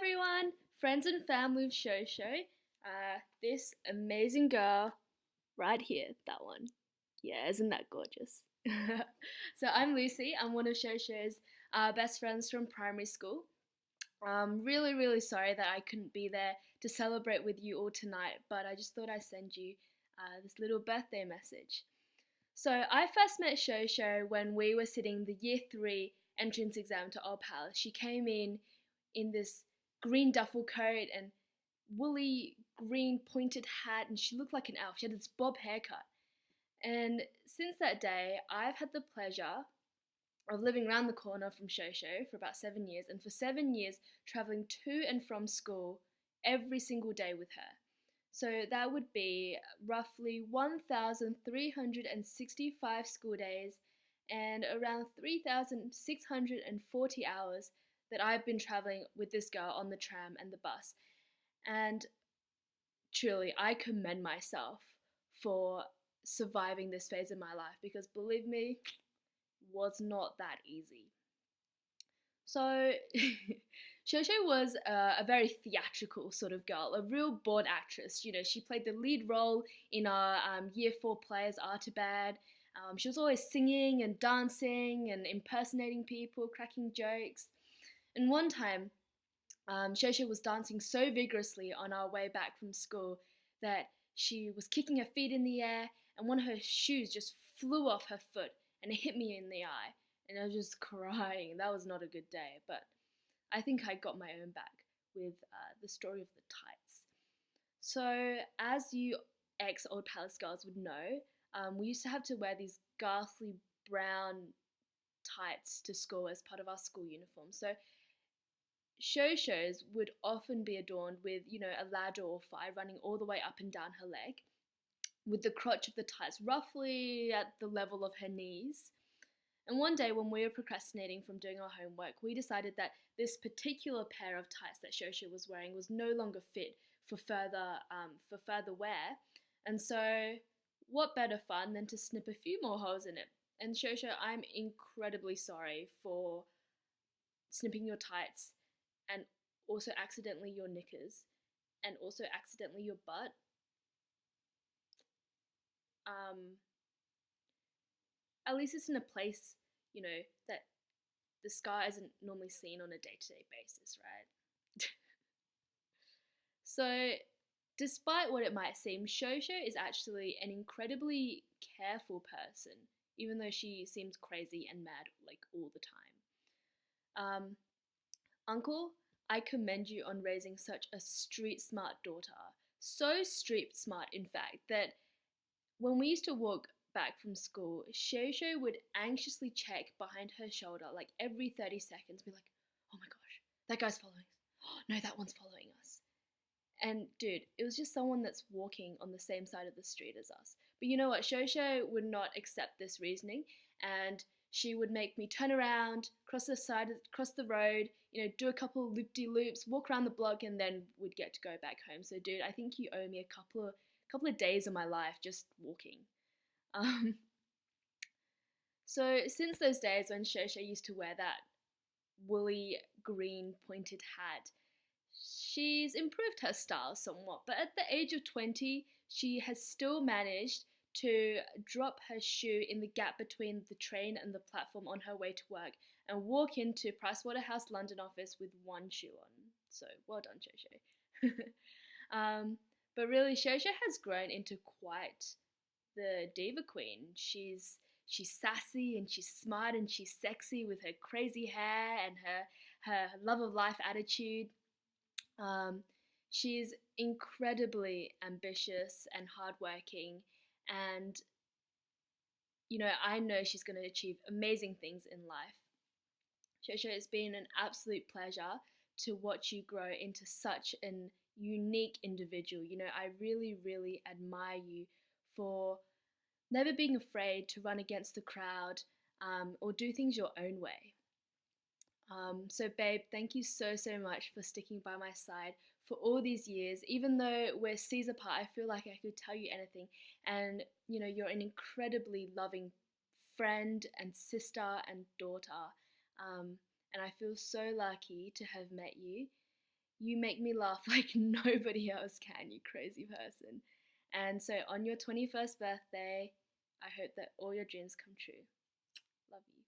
everyone, friends and family of Sho Sho. This amazing girl right here, that one. Yeah, isn't that gorgeous? So I'm Lucy. I'm one of Sho Sho's best friends from primary school. I'm really sorry that I couldn't be there to celebrate with you all tonight, but I just thought I'd send you this little birthday message. So I first met Sho Sho when we were sitting the year 3 entrance exam to Old Palace. She came in this green duffel coat and woolly green pointed hat, and she looked like an elf. She had this bob haircut. And since that day, I've had the pleasure of living around the corner from Sho Sho for about 7 years, and for 7 years traveling to and from school every single day with her. So that would be roughly 1,365 school days and around 3,640 hours that I've been traveling with this girl on the tram and the bus. And truly, I commend myself for surviving this phase of my life because believe me, was not that easy. So, Sho Sho was a very theatrical sort of girl, a real born actress. You know, she played the lead role in our year 4 play as Artabad. She was always singing and dancing and impersonating people, cracking jokes. And one time, Sho Sho was dancing so vigorously on our way back from school that she was kicking her feet in the air and one of her shoes just flew off her foot and it hit me in the eye. And I was just crying. That was not a good day, but I think I got my own back with the story of the tights. So, as you ex Old Palace girls would know, we used to have to wear these ghastly brown tights to school as part of our school uniform. So, Sho Sho's would often be adorned with, a ladder or five running all the way up and down her leg, with the crotch of the tights roughly at the level of her knees. And one day when we were procrastinating from doing our homework, we decided that this particular pair of tights that Sho Sho was wearing was no longer fit for further wear. And so, what better fun than to snip a few more holes in it? And Sho Sho, I'm incredibly sorry for snipping your tights and also accidentally your knickers and also accidentally your butt. At least it's in a place, that the scar isn't normally seen on a day-to-day basis, right? So, despite what it might seem, Sho Sho is actually an incredibly careful person, even though she seems crazy and mad like all the time. Uncle, I commend you on raising such a street smart daughter. So street smart, in fact, that when we used to walk back from school, Sho Sho would anxiously check behind her shoulder like every 30 seconds, be like, oh my gosh, that guy's following us. Oh, no, that one's following us. And dude, it was just someone that's walking on the same side of the street as us. But you know what? Sho Sho would not accept this reasoning, and she would make me turn around, cross the road, do a couple of loop-de-loops, walk around the block, and then we'd get to go back home. So, dude, I think you owe me a couple of days of my life just walking. So since those days when Sho Sho used to wear that woolly green pointed hat, she's improved her style somewhat, but at the age of 20, she has still managed to drop her shoe in the gap between the train and the platform on her way to work and walk into Pricewaterhouse London office with one shoe on. So well done, Sho Sho. But really, Sho Sho has grown into quite the diva queen. She's sassy and she's smart and she's sexy with her crazy hair and her love of life attitude. She's incredibly ambitious and hardworking, and I know she's going to achieve amazing things in life. Sho Sho, it's been an absolute pleasure to watch you grow into such an unique individual. I really admire you for never being afraid to run against the crowd or do things your own way. So babe, thank you so much for sticking by my side for all these years. Even though we're seas apart, I feel like I could tell you anything. And you're an incredibly loving friend and sister and daughter. And I feel so lucky to have met you. You make me laugh like nobody else can, you crazy person. And so on your 21st birthday, I hope that all your dreams come true. Love you.